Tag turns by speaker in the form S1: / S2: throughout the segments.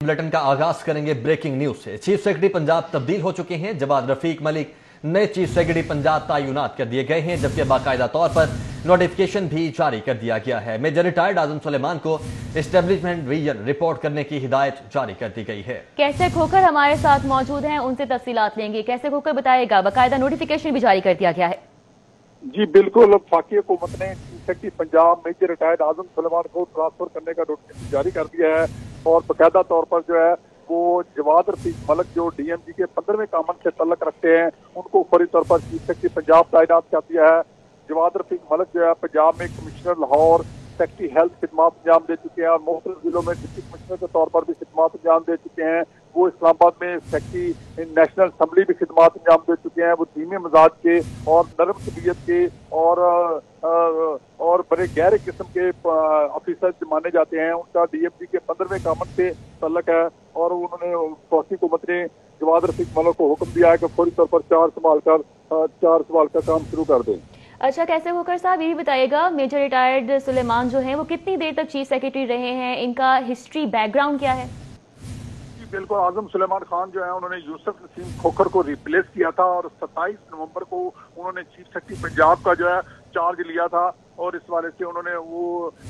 S1: Bulletin का आगाज करेंगे ब्रेकिंग न्यूज से। चीफ सेक्रेटरी पंजाब तब्दील हो चुके हैं। जवाद रफीक मलिक नए चीफ सेक्रेटरी पंजाब तैनात कर दिए गए हैं, जबकि बाकायदा तौर पर नोटिफिकेशन भी जारी कर दिया गया है। मेजर रिटायर्ड आजम सुलेमान को एस्टेब्लिशमेंट डिवीजन रिपोर्ट करने की हिदायत जारी कर दी गई है।
S2: कैसे खोकर हमारे साथ मौजूद हैं, उनसे तफसीलात लेंगे। कैसे खोकर बताएगा, बाकायदा नोटिफिकेशन भी जारी कर दिया गया है।
S3: जी बिल्कुल, वफाकी हुकूमत ने chief secretary Punjab major retired Azam Sulaiman को ट्रांसफर करने का नोटिफिकेशन जारी कर दिया है और बाकायदा तौर पर जो है वो जवाद रफीक मलिक जो डीएमजी के 15वें कामन से तल्लक रखते हैं उनको फौरी तौर पर चीफ सेक्रेटरी पंजाब तैनात कर दिया है। जवाद रफीक मलिक जो है पंजाब में कमिश्नर लाहौर सेक्रेटरी हेल्थ खिदमात अंजाम दे चुके हैं और मुख्तलिफ जिलों में डिप्टी कमिश्नर के तौर पर भी खिदमात अंजाम दे चुके हैं। वो इस्लामाबाद में सेक्रेटरी नेशनल असम्बली भी खिदमात अंजाम दे चुके हैं। वो धीमे मिजाज के और नरम तबीयत के और बड़े गहरे किस्म के ऑफिसर माने जाते हैं। उनका डीएमजी के 15वें कामन से तल्लक है और उन्होंने वफाकी हुकूमत ने जवाद रफीक मलिक को हुक्म दिया है कि फौरी तौर पर चार सवाल का काम शुरू कर दें।
S2: अच्छा, कैसे खोकर साहब ये भी बताइएगा, मेजर रिटायर्ड सुलेमान जो हैं वो कितनी देर तक चीफ सेक्रेटरी रहे हैं, इनका हिस्ट्री बैकग्राउंड क्या है?
S3: बिल्कुल, आजम सुलेमान खान जो है उन्होंने यूसुफ नसीम खोखर को रिप्लेस किया था और 27 नवंबर को उन्होंने चीफ सेक्रेटरी पंजाब का जो है चार्ज लिया था और इस वाले से उन्होंने वो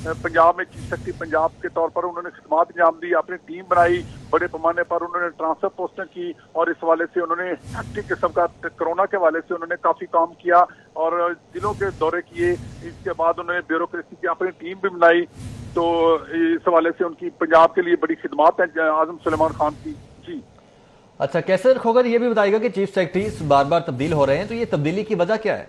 S3: पंजाब में चीफ सेक्रेटरी पंजाब के तौर पर उन्होंने खिदमात अंजाम दी, अपनी टीम बनाई, बड़े पैमाने पर उन्होंने ट्रांसफर पोस्टें की और इस वाले से उन्होंने हैक्टिक किस्म का कोरोना के वाले से उन्होंने काफी काम किया और जिलों के दौरे किए। इसके बाद उन्होंने ब्यूरोक्रेसी की अपनी टीम भी बनाई, तो इस हवाले से उनकी पंजाब के लिए बड़ी खिदमात है आजम सुलेमान खान की। जी
S1: अच्छा, कैसे खोकर ये भी बताएगा कि चीफ सेक्रेटरी बार बार तब्दील हो रहे हैं, तो ये तब्दीली की वजह क्या है?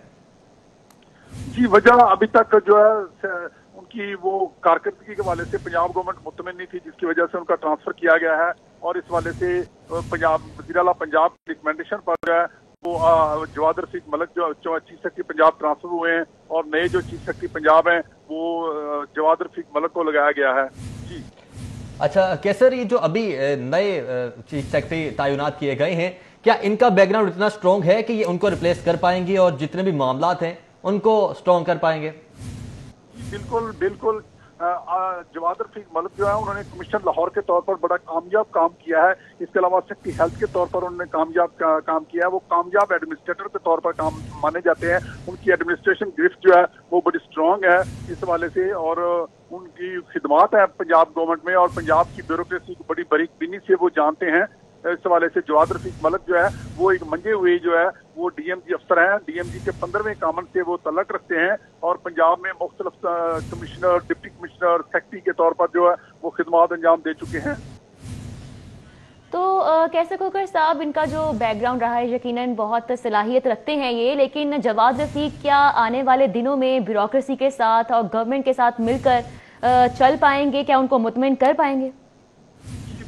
S3: जी वजह अभी तक जो है उनकी वो कारकर्दगी के वाले से पंजाब गवर्नमेंट मुतमिन नहीं थी, जिसकी वजह से उनका ट्रांसफर किया गया है और इस वाले से पंजाब वज़ीर आला पंजाब की रिकमेंडेशन पर जो है वो जवाद रफीक मलिक जो चीफ सेक्रेटरी पंजाब ट्रांसफर हुए हैं और नए जो चीफ सेक्रेटरी पंजाब हैं वो जवाद रफीक मलिक को लगाया गया है। जी
S1: अच्छा, कैसर ये जो अभी नए चीफ सेक्रेटरी तैनात किए गए हैं, क्या इनका बैकग्राउंड इतना स्ट्रॉन्ग है कि ये उनको रिप्लेस कर पाएंगे और जितने भी मामलात हैं उनको स्ट्रॉन्ग कर पाएंगे?
S3: बिल्कुल बिल्कुल, जवाद रफीक मलिक जो है उन्होंने कमिश्नर लाहौर के तौर पर बड़ा कामयाब काम किया है। इसके अलावा सेक्रेटरी हेल्थ के तौर पर उन्होंने कामयाब काम किया है। वो कामयाब एडमिनिस्ट्रेटर के तौर पर काम माने जाते हैं। उनकी एडमिनिस्ट्रेशन गिरफ्त जो है वो बड़ी स्ट्रॉन्ग है इस हवाले से और उनकी खिदमात है पंजाब गवर्नमेंट में और पंजाब की ब्यूरोक्रेसी को बड़ी बारीकबीनी से वो जानते हैं। इस हवाले से जवाद रफीक मलिक जो है वो एक मंजे हुए जो है वो डीएमजी अफसर हैं। डीएमजी के 15वें कामन से वो तल्लक रखते हैं और पंजाब में मुख्तलिफ कमिश्नर, डिप्टी कमिश्नर, सेक्रेटरी के तौर पर जो है वो खिदमात अंजाम दे चुके हैं।
S2: तो कैसे खोकर साहब, इनका जो बैकग्राउंड रहा है यकीनन बहुत सलाहियत रखते हैं ये, लेकिन जवाद रफीक क्या आने वाले दिनों में ब्यूरोक्रेसी के साथ और गवर्नमेंट के साथ मिलकर चल पाएंगे? क्या उनको मुतमिन कर पाएंगे?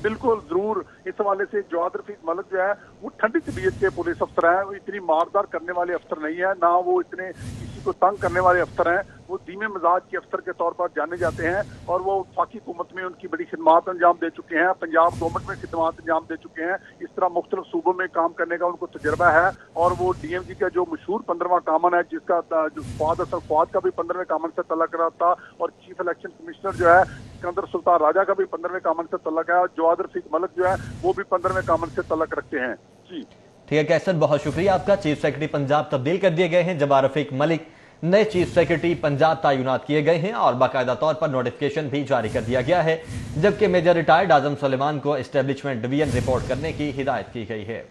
S3: बिल्कुल जरूर, इस हवाले से जवाद रफीक मलिक जो है वो ठंडी तबीयत के पुलिस अफसर हैं। वो इतनी मारदार करने वाले अफसर नहीं है, ना वो इतने किसी को तंग करने वाले अफसर हैं। वो धीमे मिजाज के अफसर के तौर पर जाने जाते हैं और वो वफाकी हुकूमत में उनकी बड़ी खिदमात अंजाम दे चुके हैं, पंजाब गवर्नमेंट में खिदमात अंजाम दे चुके हैं। इस तरह मुख्तलिफ सूबों में काम करने का उनको तजर्बा है और वो डीएमजी का जो मशहूर 15वां कामन है, जिसका जो फवाद का भी 15वें कामन से तल्लक रहा था और चीफ इलेक्शन कमिश्नर जो है सिकंदर सुल्तान राजा का भी 15वें कामन से तल्लक है और जवाद रफीक मलिक जो है वो भी 15वें कामन से तल्लक रखते हैं। जी
S1: ठीक है कैसर, बहुत शुक्रिया आपका। चीफ सेक्रेटरी पंजाब तब्दील कर दिए गए हैं। जवाद रफीक मलिक नए चीफ सेक्रेटरी पंजाब तैनात किए गए हैं और बाकायदा तौर पर नोटिफिकेशन भी जारी कर दिया गया है, जबकि मेजर रिटायर्ड आजम सुलेमान को एस्टेब्लिशमेंट डिवीजन रिपोर्ट करने की हिदायत की गई है।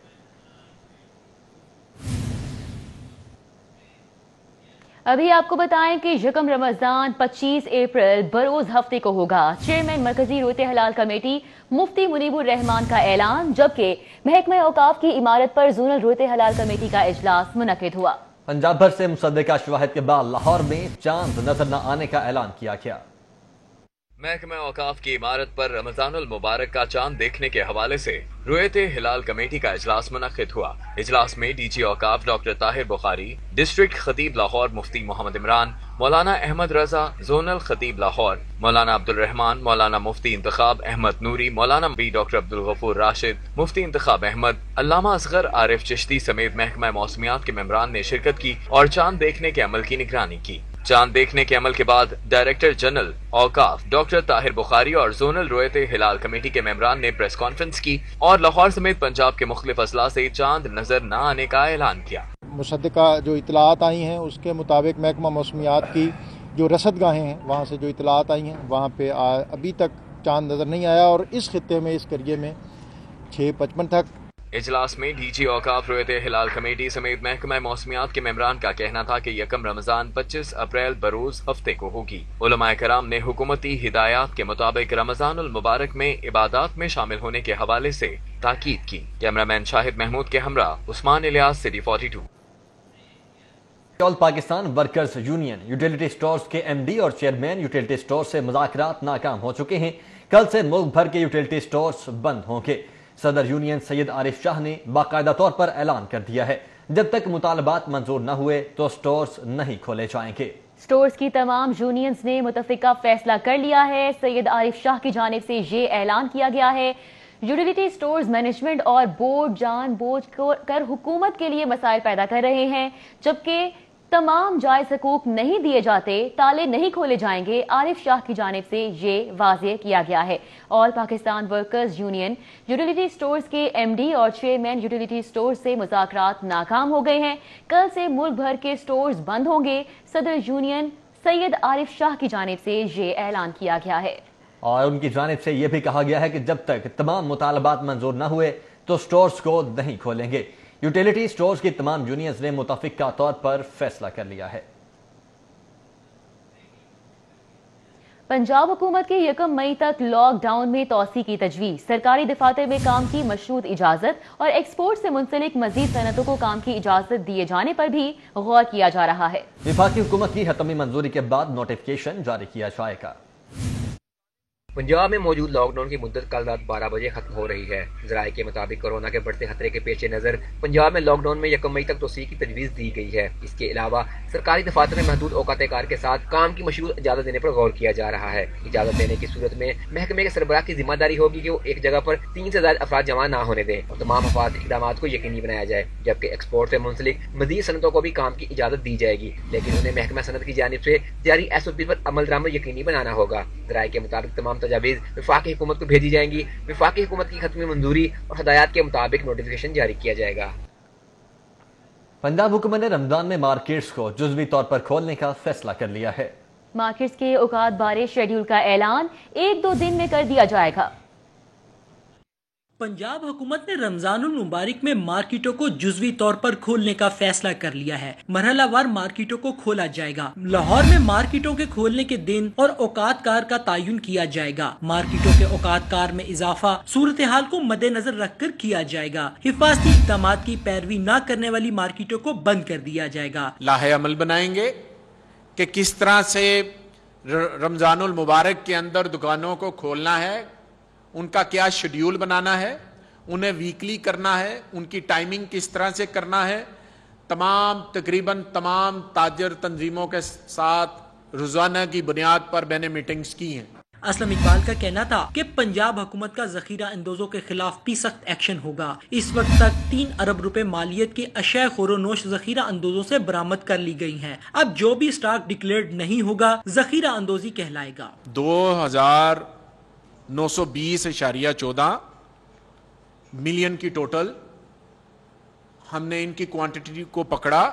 S2: अभी आपको बताएं कि यकम रमजान 25 अप्रैल बरोज हफ्ते को होगा। चेयरमैन मरकजी रोते हलाल कमेटी मुफ्ती मुनीबुर रहमान का ऐलान, जबकि महकमा औकाफ की इमारत पर जोनल रोते हलाल कमेटी का इजलास मुनक्किद हुआ।
S1: पंजाब भर से मुसद्दिका शवाहिद के बाद लाहौर में चांद नजर न आने का ऐलान किया गया।
S4: महकमा औकाफ की इमारत पर रमजानुल मुबारक का चांद देखने के हवाले से रोयते हिलाल कमेटी का इजलास मुनक्किद हुआ। इजलास में डीजी औकाफ डॉक्टर ताहिर बुखारी, डिस्ट्रिक्ट खतीब लाहौर मुफ्ती मोहम्मद इमरान, मौलाना अहमद रजा, जोनल खतीब लाहौर मौलाना अब्दुल रहमान, मौलाना मुफ्ती इंतखाब अहमद नूरी, मौलाना बी डॉक्टर अब्दुल गफूर राशिद, मुफ्ती इंतखाब अहमद, अल्लामा असगर आरिफ चिश्ती समेत महकमा मौसमियात के मेंबरान ने शिरकत की और चांद देखने के अमल की निगरानी की। चांद देखने के अमल के बाद डायरेक्टर जनरल औकाफ डॉक्टर ताहिर बुखारी और जोनल रोयत हिलाल कमेटी के मेंबरान ने प्रेस कॉन्फ्रेंस की और लाहौर समेत पंजाब के मुख्तलिफ अजला से चांद नजर न आने का ऐलान किया।
S5: मुसद्दिका जो इतलात आई हैं उसके मुताबिक महकमा मौसमियात की जो रसदगाहें हैं वहाँ से जो इतलात आई हैं वहाँ पे अभी तक चांद नज़र नहीं आया और इस खित्ते में इस करिए में 6:55 तक।
S4: इजलास में डीजी औकाफ रोयत हिलाल कमेटी समेत महकमा मौसमियात के मेंबरान का कहना था कि यकम रमजान 25 अप्रैल बरोज हफ्ते को होगी। उलमाए कराम ने हुकूमती हिदायत के मुताबिक रमजानुल मुबारक में इबादत में शामिल होने के हवाले से ताकीद की। कैमरामैन शाहिद महमूद के हमरा Usman Ilyas, city 42।
S1: All Pakistan workers union utility stores के एमडी और चेयरमैन यूटिलिटी स्टोर से मुज़ाकरात नाकाम हो चुके हैं। कल से मुल्क भर के यूटिलिटी स्टोर्स बंद होंगे। सदर यूनियन सैयद आरिफ शाह ने बाकायदा तौर पर ऐलान कर दिया है, जब तक मुतालबात मंजूर न हुए तो स्टोर्स नहीं खोले जाएंगे।
S2: स्टोर्स की तमाम यूनियंस ने मुतफिका फैसला कर लिया है। सैयद आरिफ शाह की जानिब से ये ऐलान किया गया है, यूटिलिटी स्टोर्स मैनेजमेंट और बोर्ड जानबूझ कर हुकूमत के लिए मसाइल पैदा कर रहे हैं, जबकि तमाम जायज हकूक नहीं दिए जाते, ताले नहीं खोले जाएंगे। आरिफ शाह की जानिब से ये वाज़ेह किया गया है। All Pakistan workers union utility stores के एमडी और चेयरमैन यूटिलिटी स्टोर्स से मुज़ाकरात नाकाम हो गए हैं। कल से मुल्क भर के स्टोर्स बंद होंगे। सदर यूनियन सैयद आरिफ शाह की जानिब से ये ऐलान किया गया है
S1: और उनकी जानिब से यह भी कहा गया है कि जब तक तमाम मुतालबात मंजूर न हुए तो स्टोर्स को नहीं खोलेंगे। यूटिलिटी स्टोर्स की तमाम यूनियंस ने मुतफिका तौर पर फैसला कर लिया है।
S2: पंजाब हुकूमत की 1 मई तक लॉकडाउन में तोसी की तजवीज़, सरकारी दफातर में काम की मशरूत इजाजत और एक्सपोर्ट से मुंसलिक मजीद सनतों को काम की इजाजत दिए जाने पर भी गौर किया जा रहा है।
S1: वफाकी हुकूमत की हतमी मंजूरी के बाद नोटिफिकेशन जारी किया जाएगा।
S6: पंजाब में मौजूद लॉकडाउन की मुद्दत कल रात 12 बजे खत्म हो रही है। ज़राए के मुताबिक कोरोना के बढ़ते खतरे के पेश नज़र पंजाब में लॉकडाउन में 1 मई तक तोसी की तजवीज़ दी गई है। इसके अलावा सरकारी दफातर में महदूद औकात कार के साथ काम की मशरूत इजाज़त देने पर गौर किया जा रहा है। इजाज़त देने की सूरत में महकमे के सरबराह की जिम्मेदारी होगी कि वो एक जगह पर 3 से ज़्यादा अफराद जमा ना होने दें और तमाम अफराद इक़दामात को यकीनी बनाया जाए, जबकि एक्सपोर्ट से मुंसलिक मज़ीद सनतों को भी काम की इजाज़त दी जाएगी, लेकिन उन्हें महकमा सनत की जानिब से जारी SOP पर अमल दरामद यकीनी बनाना होगा। ज़राए के मुताबिक तमाम तजावीज़ वफाकी हुकूमत को भेजी जाएंगी। वफाकी हुकूमत की खत्मी मंजूरी और हदायत के मुताबिक नोटिफिकेशन जारी किया जाएगा।
S1: पंजाब हुकूमत ने रमजान में मार्केट्स को जुज़वी तौर पर खोलने का फैसला कर लिया है।
S2: मार्केट्स के औकात बारे शेड्यूल का ऐलान 1-2 दिन में कर दिया जाएगा।
S7: पंजाब हुकूमत ने रमजानुल मुबारक में मार्केटों को जुज़वी तौर पर खोलने का फैसला कर लिया है। मरहलावार मार्केटों को खोला जाएगा। लाहौर में मार्केटों के खोलने के दिन और औकात कार का तयन किया जाएगा। मार्केटों के औकात कार में इजाफा सूरत हाल को मद्देनजर रखकर किया जाएगा। हिफाजती इक़दाम की पैरवी न करने वाली मार्केटों को बंद कर दिया जाएगा।
S8: लाहे अमल बनाएंगे कि किस तरह से रमजानुल मुबारक के अंदर दुकानों को खोलना है, उनका क्या शेड्यूल बनाना है, उन्हें वीकली करना है, उनकी टाइमिंग किस तरह से करना है। तकरीबन तमाम ताजर तंजीमों के साथ रोजाना की बुनियाद पर मैंने मीटिंग्स की हैं।
S7: असलम इकबाल का कहना था कि पंजाब हुकूमत का जखीरा अंदोजों के खिलाफ भी सख्त एक्शन होगा। इस वक्त तक 3 अरब रुपए मालियत की अशय खोरोनोश जखीरा अंदोजों से बरामद कर ली गई हैं। अब जो भी स्टॉक डिक्लेयर्ड नहीं होगा जखीरा अंदोजी कहलाएगा।
S8: 2920.14 मिलियन की टोटल हमने इनकी क्वांटिटी को पकड़ा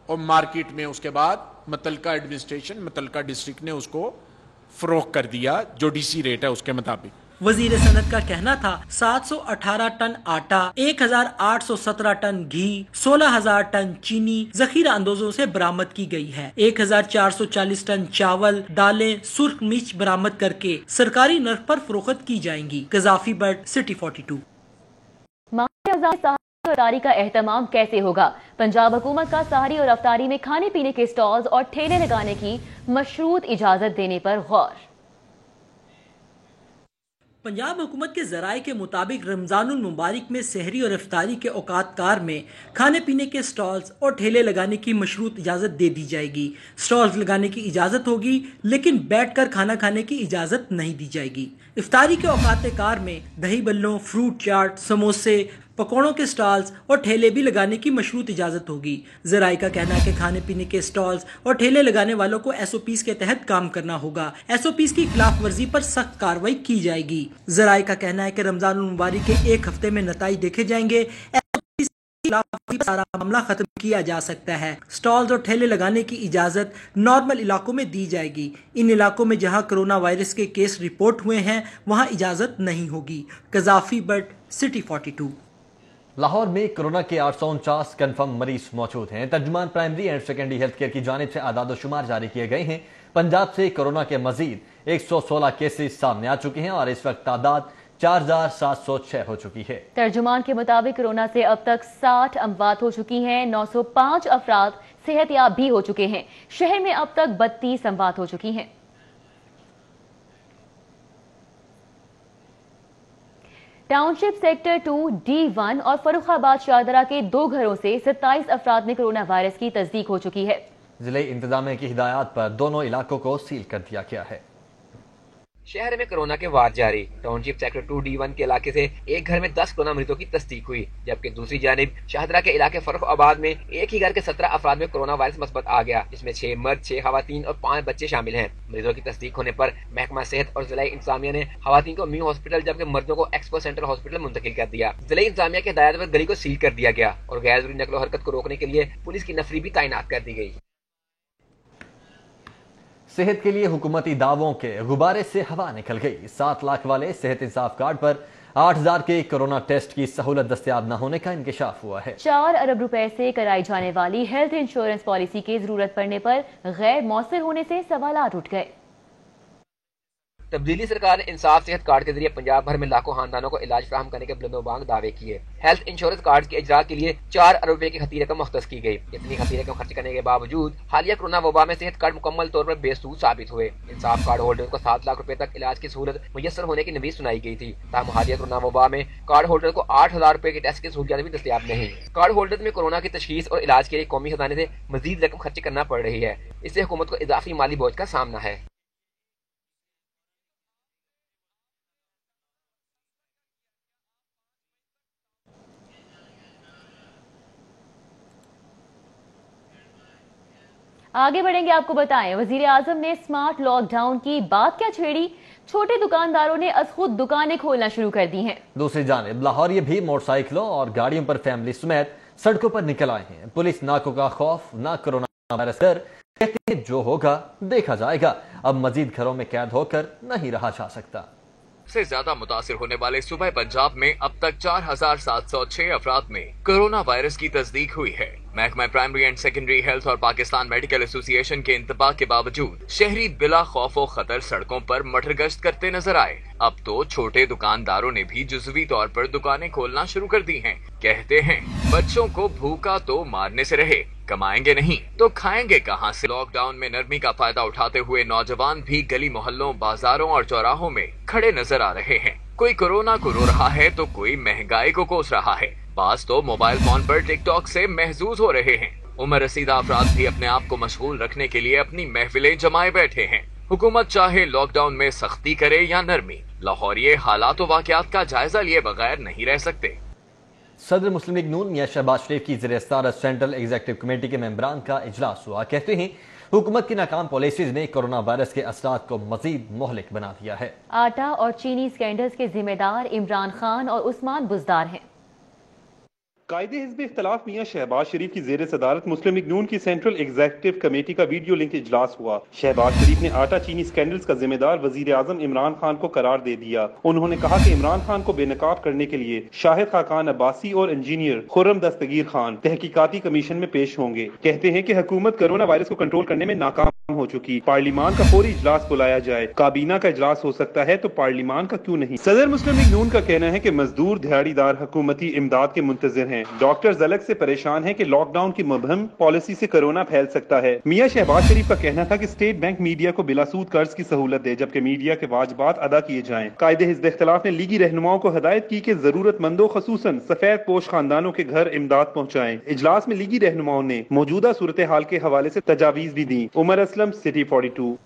S8: और मार्केट में उसके बाद मुतलका एडमिनिस्ट्रेशन मुतलका डिस्ट्रिक्ट ने उसको फरोख्त कर दिया जो DC रेट है उसके मुताबिक।
S7: वजीर सनत का कहना था 718 टन आटा, 1817 टन घी, 16,000 टन चीनी जखीरा अंदोजों से बरामद की गई है। 1440 टन चावल, दालें, सुर्ख मिर्च बरामद करके सरकारी नर्ख पर फरोख्त की जाएंगी। Gaddafi but, city 42।
S2: अफ्तारी का एहतमाम कैसे होगा? पंजाब हुकूमत का सहरी और अफ्तारी में खाने पीने के स्टॉल्स और ठेले लगाने की मशरूत इजाजत देने पर गौर।
S7: पंजाब हुकूमत के ज़राए के मुताबिक रमजानुल मुबारक में सहरी और इफ्तारी के औकात कार में खाने पीने के स्टॉल्स और ठेले लगाने की मशरूत इजाज़त दे दी जाएगी। स्टॉल्स लगाने की इजाज़त होगी लेकिन बैठकर खाना खाने की इजाज़त नहीं दी जाएगी। इफ्तारी के औकात कार में दही बल्लों, फ्रूट चाट, समोसे, पकौड़ों के स्टॉल्स और ठेले भी लगाने की मशरूत इजाजत होगी। ज़राए का कहना है कि खाने पीने के स्टॉल्स और ठेले लगाने वालों को SOPs के तहत काम करना होगा। SOPs की खिलाफ वर्जी पर सख्त कार्रवाई की जाएगी। ज़राए का कहना है कि रमजान मुबारक के एक हफ्ते में नताइज देखे जाएंगे, सारा मामला खत्म किया जा सकता है। स्टॉल्स और ठेले लगाने की इजाजत नॉर्मल इलाकों में दी जाएगी। इन इलाकों में जहां कोरोना वायरस के केस रिपोर्ट हुए हैं वहां इजाजत नहीं होगी। Gaddafi but city 42।
S1: लाहौर में कोरोना के 849 कन्फर्म मरीज मौजूद हैं। तर्जुमान primary and secondary health care की जानिब से आदाद शुमार जारी किए गए हैं। पंजाब से कोरोना के मजीद 116 केसेस सामने आ चुके हैं और इस वक्त तादाद 4706 हो चुकी है।
S2: तर्जुमान के मुताबिक कोरोना से अब तक 60 अमवात हो चुकी हैं। 905 अफराद सेहतयाब भी हो चुके हैं। शहर में अब तक 32 अमवात हो चुकी हैं। टाउनशिप सेक्टर 2 D1 और फरुखाबाद शाहदरा के 2 घरों से 27 अफराद में कोरोना वायरस की तस्दीक हो चुकी है।
S1: जिले इंतजामिया की हिदायत पर दोनों इलाकों को सील कर दिया गया है।
S6: शहर में कोरोना के वार जारी। टाउनशिप सेक्टर 2 D1 के इलाके से एक घर में 10 कोरोना मरीजों की तस्दीक हुई, जबकि दूसरी जानिब शाहदरा के इलाके फरुखाबाद में एक ही घर के 17 अफराद में कोरोना वायरस मस्बत आ गया, जिसमें 6 मर्द, 6 खवातीन और 5 बच्चे शामिल हैं। मरीजों की तस्दीक होने पर महकमा सेहत और जिला इंतजामिया ने खवातीन को म्यू हॉस्पिटल जबकि मर्दों को एक्सपो सेंट्रल हॉस्पिटल मुंतकिल कर दिया। जिला इंतजामिया की हिदायत पर गली को सील कर दिया गया और गैर जरूरी नकलो हरकत को रोकने के लिए पुलिस की नफरी भी तैनात कर दी गई।
S1: सेहत के लिए हुकूमती दावों के गुब्बारे से हवा निकल गई। 7 लाख वाले सेहत इंसाफ कार्ड पर 8000 के कोरोना टेस्ट की सहूलत दस्तयाब न होने का इंकशाफ हुआ है।
S2: 4 अरब रुपए से कराई जाने वाली हेल्थ इंश्योरेंस पॉलिसी की जरूरत पड़ने पर गैर मौसर होने से सवालात उठ गए।
S6: तब्दीली सरकार ने इंसाफ सेहत कार्ड के जरिए पंजाब भर में लाखों खानदानों को इलाज फराहम करने के बुलंदोबांग दावे किए। हेल्थ इंश्योरेंस कार्ड के इजरा के लिए 4 अरब रुपए की खती रकम मुख्तस की गई। इतनी खती रकम खर्च करने के बावजूद हालिया कोरोना वबा में सेहत कार्ड मुकम्मल तौर पर बेसूद साबित हुए। इंसाफ कार्ड होल्डर को 7 लाख रुपए तक इलाज की सहूलत मुयसर होने की नवीज सुनाई गई थी। ताहम हालिया कोरोना वबा में कार्ड होल्डर को 8000 रुपए की टेस्ट की सहूलियत भी दस्तयाब नहीं। कार्ड होल्डर में कोरोना की तशखीस और इलाज के लिए कौमी खजाने से मजीद रकम खर्च करना पड़ रही है। इससे हुकूमत को इजाफी माली बोझ का सामना है।
S2: आगे बढ़ेंगे, आपको बताएं वजीर आजम ने स्मार्ट लॉकडाउन की बात क्या छेड़ी। छोटे दुकानदारों ने अज खुद दुकानें खोलना शुरू कर दी हैं।
S1: दूसरी जानिब लाहौरिये भी मोटरसाइकिलों और गाड़ियों पर फैमिली समेत सड़कों पर निकल आए हैं। पुलिस नाकों का खौफ, ना कोरोना वायरस डर, कहती है जो होगा देखा जाएगा। अब मजीद घरों में कैद होकर नहीं रहा जा सकता।
S4: से ज्यादा मुतासिर होने वाले सूबे पंजाब में अब तक 4706 अफराद में कोरोना वायरस की तस्दीक हुई है। महकमा प्राइमरी एंड सेकेंडरी हेल्थ और पाकिस्तान मेडिकल एसोसिएशन के इंतबाह के बावजूद शहरी बिला खौफ व खतर सड़कों पर मटरगश्त करते नजर आए। अब तो छोटे दुकानदारों ने भी जुज़वी तौर पर दुकानें खोलना शुरू कर दी हैं। कहते हैं बच्चों को भूखा तो मारने से रहे, कमाएंगे नहीं तो खाएंगे कहां से। लॉकडाउन में नरमी का फायदा उठाते हुए नौजवान भी गली मोहल्लों, बाजारों और चौराहों में खड़े नजर आ रहे हैं। कोई कोरोना को रो रहा है तो कोई महंगाई को कोस रहा है। पास तो मोबाइल फोन पर टिकटॉक से महजूज हो रहे हैं। उम्र रसीदा अफराद भी अपने आप को मशगूल रखने के लिए अपनी महफिलें जमाए बैठे हैं। हुकूमत चाहे लॉकडाउन में सख्ती करे या नरमी, लाहौरिये हालात व वाक़यात का जायजा लिए बगैर नहीं रह सकते।
S1: सदर मुस्लिम लीग नून मियां शहबाज शरीफ की ज़िर-ए-सदारत सेंट्रल एग्जीक्यूटिव कमेटी के मेंबरान का इजलास हुआ। कहते हैं हुकूमत की नाकाम पॉलिसीज ने कोरोना वायरस के असरात को मजीद मोहलिक बना दिया है।
S2: आटा और चीनी स्कैंडल्स के जिम्मेदार इमरान खान और उस्मान बुज़दार हैं।
S9: कायदे हिज़्ब इख्तिलाफ मियां शहबाज शरीफ की ज़ेर सदारत मुस्लिम लीग नून की सेंट्रल एग्जीक्यूटिव कमेटी का वीडियो लिंक इजलास हुआ। शहबाज शरीफ ने आटा चीनी स्कैंडल्स का जिम्मेदार वजीर आजम इमरान खान को करार दे दिया। उन्होंने कहा कि इमरान खान को बेनकाब करने के लिए शाहिद खाकान अब्बासी और इंजीनियर खुर्रम दस्तगीर खान तहकीकाती कमीशन में पेश होंगे। कहते हैं कि हुकूमत कोरोना वायरस को कंट्रोल करने में नाकाम हो चुकी। पार्लिमान का फौरी इजलास बुलाया जाए। काबीना का इजलास हो सकता है तो पार्लिमान का क्यों नहीं। सदर मुस्लिम लीग नून का कहना है कि मजदूर दिहाड़ीदार हुकूमती इमदाद के मुंतजिर हैं। डॉक्टर्स अलग से परेशान हैं कि लॉकडाउन की मुबहम पॉलिसी से कोरोना फैल सकता है। मियां शहबाज शरीफ का कहना था कि स्टेट बैंक मीडिया को बिलासूद कर्ज की सहूलत दे, जबकि मीडिया के वाजिबात अदा किए जाएं। कायदे हिज़्ब इख्तिलाफ ने लीगी रहनुमाओं को हिदायत की कि जरूरतमंदों खसूसन सफेद पोश खानदानों के घर इमदाद पहुँचाएं। इजलास में लीगी रहनुमाओं ने मौजूदा सूरत हाल के हवाले से तजावीज भी दी। उमर असलम, सिटी 42।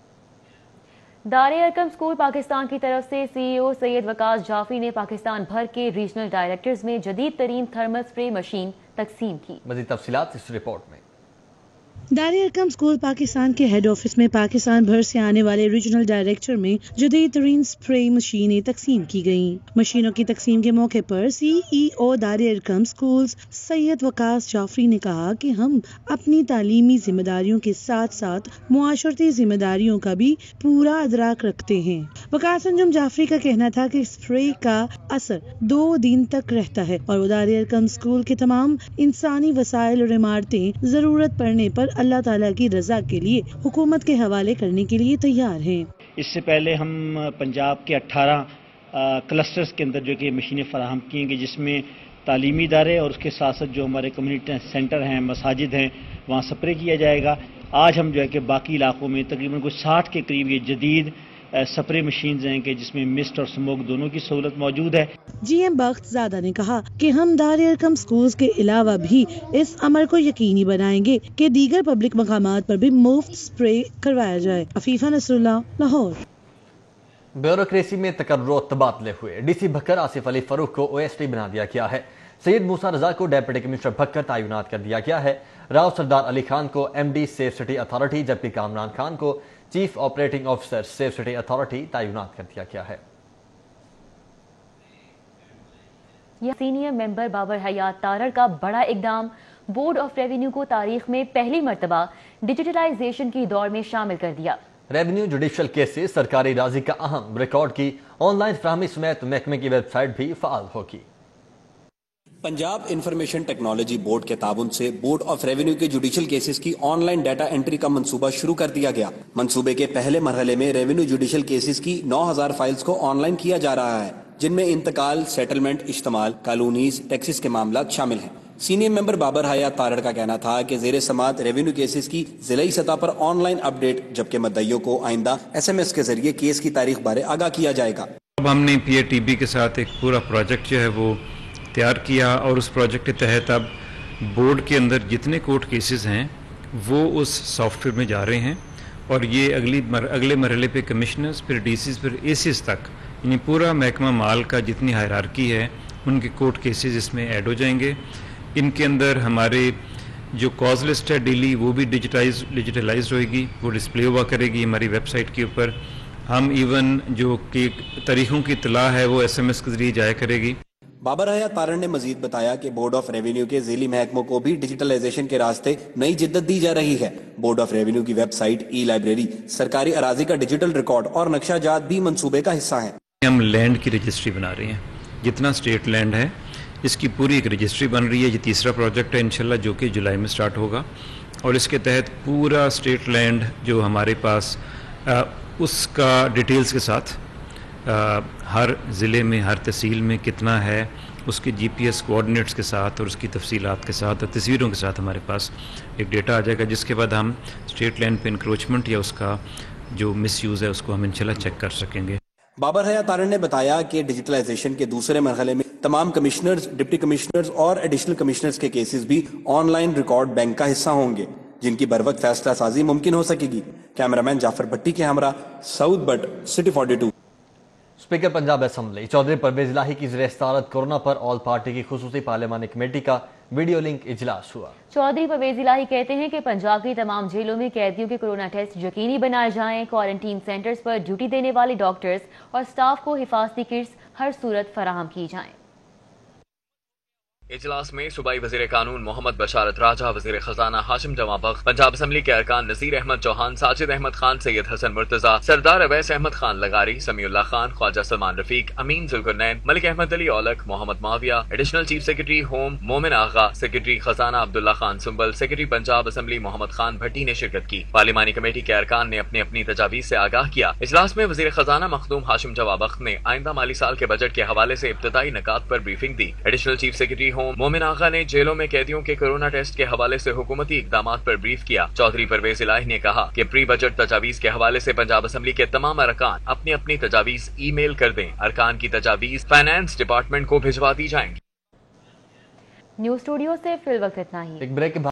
S2: दारे अरकम स्कूल पाकिस्तान की तरफ से CEO सैयद वकास जाफरी ने पाकिस्तान भर के रीजनल डायरेक्टर्स में जदीद तरीन थर्मल स्प्रे मशीन तकसीम की।
S1: मज़ीद तफसीलात इस रिपोर्ट में।
S10: दारे अरकम स्कूल पाकिस्तान के हेड ऑफिस में पाकिस्तान भर से आने वाले रीजनल डायरेक्टर में जदीद तरीन स्प्रे मशीनें तकसीम की गयी। मशीनों की तकसीम के मौके पर CEO दारे अरकम स्कूल्स सैयद वकास जाफरी ने कहा कि हम अपनी तालीमी जिम्मेदारियों के साथ साथ मुआशरती जिम्मेदारियों का भी पूरा अदराक रखते हैं। वकास अंजुम जाफरी का कहना था कि स्प्रे का असर 2 दिन तक रहता है और वो दारे अरकम स्कूल के तमाम इंसानी वसाइल और इमारतें जरूरत पड़ने पर अल्लाह ताला की रजा के लिए हुकूमत के हवाले करने के लिए तैयार हैं।
S11: इससे पहले हम पंजाब के 18 क्लस्टर्स के अंदर जो कि मशीनें फराहम की गई, जिसमें तालीमी इदारे और उसके साथ साथ जो हमारे कम्युनिटी सेंटर हैं, मसाजिद हैं, वहाँ स्प्रे किया जाएगा। आज हम जो है कि बाकी इलाकों में तकरीबन कुछ 60 के करीब ये जदीद स्प्रे मशीन्स हैं कि जिसमें मिस्ट और स्मोक दोनों की सहूलत मौजूद है।
S10: GM बख्तजादा ने कहा कि हम दारे अरकम स्कूल्स के अलावा भी इस अमर को यकीनी बनाएंगे कि दीगर पब्लिक मकामात पर भी मुफ्त स्प्रे करवाया जाए। अफीफा नसरुल्लाह, लाहौर।
S1: ब्यूरोक्रेसी में तकर्रो तबादले हुए। DC भक्कर आसिफ अली फरूख को OSD बना दिया गया है। सैयद मूसा रजा को डेप्यूटी कमिश्नर भक्कर तैनात कर दिया गया है। राव सरदार अली खान को MD सेफ सिटी अथॉरिटी जबकि कामरान खान को chief operating officer safe city authority तैनात कर दिया गया है।
S2: यह सीनियर मेंबर बाबर हयात तारड़ का बड़ा इकदाम। बोर्ड ऑफ रेवेन्यू को तारीख में पहली मर्तबा डिजिटलाइजेशन की दौड़ में शामिल कर दिया।
S1: रेवेन्यू जुडिशल केसेस सरकारी राजी का अहम रिकॉर्ड की ऑनलाइन फराहमी समेत महकमे की वेबसाइट भी फाल होगी।
S12: पंजाब इंफॉर्मेशन टेक्नोलॉजी बोर्ड के ताबुन से बोर्ड ऑफ रेवेन्यू के जुडिशल केसेस की ऑनलाइन डाटा एंट्री का मंसूबा शुरू कर दिया गया। मंसूबे के पहले मरहले में रेवेन्यू जुडिशल केसेस की 9000 फाइल्स को ऑनलाइन किया जा रहा है, जिनमें इंतकाल, सेटलमेंट, इश्तमाल, कॉलोनीज, टैक्सेस के मामला शामिल हैं। सीनियर मेंबर बाबर हयात तारड़ का कहना था कि जेर समात रेवेन्यू केसेस की जिलाई सतह पर ऑनलाइन अपडेट, जबकि मुद्दइयों को आइंदा SMS के जरिए केस की तारीख बारे आगाह किया जाएगा।
S13: अब हमने PATB के साथ एक पूरा प्रोजेक्ट जो है वो तैयार किया और उस प्रोजेक्ट के तहत अब बोर्ड के अंदर जितने कोर्ट केसेस हैं वो उस सॉफ्टवेयर में जा रहे हैं और ये अगले मरहले पे कमिश्नर्स, फिर DCs, फिर ACs तक, यानी पूरा महकमा माल का जितनी हायरार्की है उनके कोर्ट केसेस इसमें ऐड हो जाएंगे। इनके अंदर हमारे जो कॉज लिस्ट है डेली वो भी डिजिटलाइज होएगी, वो डिस्प्ले हुआ करेगी हमारी वेबसाइट के ऊपर। हम इवन जो कि तारीखों की इत्तला है वो SMS के जरिए जाया करेगी।
S12: बाबर हयात तारड़ ने मजीद बताया कि बोर्ड ऑफ रेवेन्यू के ज़िली महकमों को भी डिजिटलाइजेशन के रास्ते नई जिद्दत दी जा रही है। बोर्ड ऑफ रेवेन्यू की वेबसाइट, ई-लाइब्रेरी, सरकारी अराजी का डिजिटल रिकॉर्ड और नक्शा जात भी मंसूबे का हिस्सा है।
S13: हम लैंड की रजिस्ट्री बना रहे हैं, जितना स्टेट लैंड है इसकी पूरी एक रजिस्ट्री बन रही है। ये तीसरा प्रोजेक्ट है इंशाल्लाह जो कि जुलाई में स्टार्ट होगा और इसके तहत पूरा स्टेट लैंड जो हमारे पास उसका डिटेल्स के साथ हर ज़िले में, हर तहसील में कितना है, उसके GPS कोऑर्डिनेट्स के साथ और उसकी तफसीलात के साथ और तस्वीरों के साथ हमारे पास एक डेटा आ जाएगा, जिसके बाद हम स्टेट लैंड पे इंक्रोचमेंट या उसका जो मिसयूज़ है उसको हम इंशाल्लाह चेक कर सकेंगे।
S12: बाबर हयात तारड़ ने बताया कि डिजिटलाइजेशन के दूसरे मरहले में तमाम कमिश्नर्स, डिप्टी कमिश्नर्स और एडिशनल कमिश्नर्स के केसेस भी ऑनलाइन रिकॉर्ड बैंक का हिस्सा होंगे, जिनकी बरवक्त फैसला साजी मुमकिन हो सकेगी। कैमरामैन जाफर भट्टी के हमरा, Saud Butt, city 42।
S1: Speaker Punjab assembly Chaudhry Parvez Elahi की ज़ेर सदारत कोरोना पर ऑल पार्टी की खुसूसी पार्लिमानी कमेटी का वीडियो लिंक इजलास हुआ।
S2: चौधरी परवेज इलाही कहते हैं कि पंजाब की तमाम जेलों में कैदियों के कोरोना टेस्ट यकीनी बनाए जाएं, क्वारंटीन सेंटर्स पर ड्यूटी देने वाले डॉक्टर्स और स्टाफ को हिफाजती किट्स हर सूरत फराहम की जाएं।
S4: इजलास में सूबाई वजीर कानून मोहम्मद बशारत राजा, वजीर खजाना हाशिम जमा बख्श, पंजाब असम्बली के अरकान नज़ीर अहमद चौहान, साजिद अहमद खान, सैयद हसन मुर्तजा, सरदार अवैस अहमद खान लगारी, Samiullah Khan, Khawaja Salman Rafiq, Amin Zulqarnain, Malik Ahmad Ali Aulakh, Mohammad Muawiya, additional chief secretary home Momin Agha, secretary खजाना अब्दुल्ला खान सुंबल, सेक्रेटरी पंजाब असम्बली मोहम्मद खान भट्टी ने शिरकत की। पार्लिमानी कमेटी के अरकान ने अपनी अपनी तजावीज़ से आगाह किया। इजलास में वजीर खजाना मखदूम हाशिम जमा बख्श ने आइंदा माली साल के बजट के हवाले से इब्तदाई निकात पर ब्रीफिंग दी। Additional chief secretary home Momin आगा ने जेलों में कैदियों के कोरोना टेस्ट के हवाले से हुकूमती इकदामात पर ब्रीफ किया। चौधरी परवेज इलाही ने कहा कि प्री बजट तजावीज के हवाले से पंजाब असम्बली के तमाम अरकान अपनी अपनी तजावीज ईमेल कर दें। अरकान की तजावीज फाइनेंस डिपार्टमेंट को भिजवा दी जाएंगी।
S2: न्यूज़ स्टूडियो से फिल वक्त इतना ही।
S1: एक ब्रेक के बाद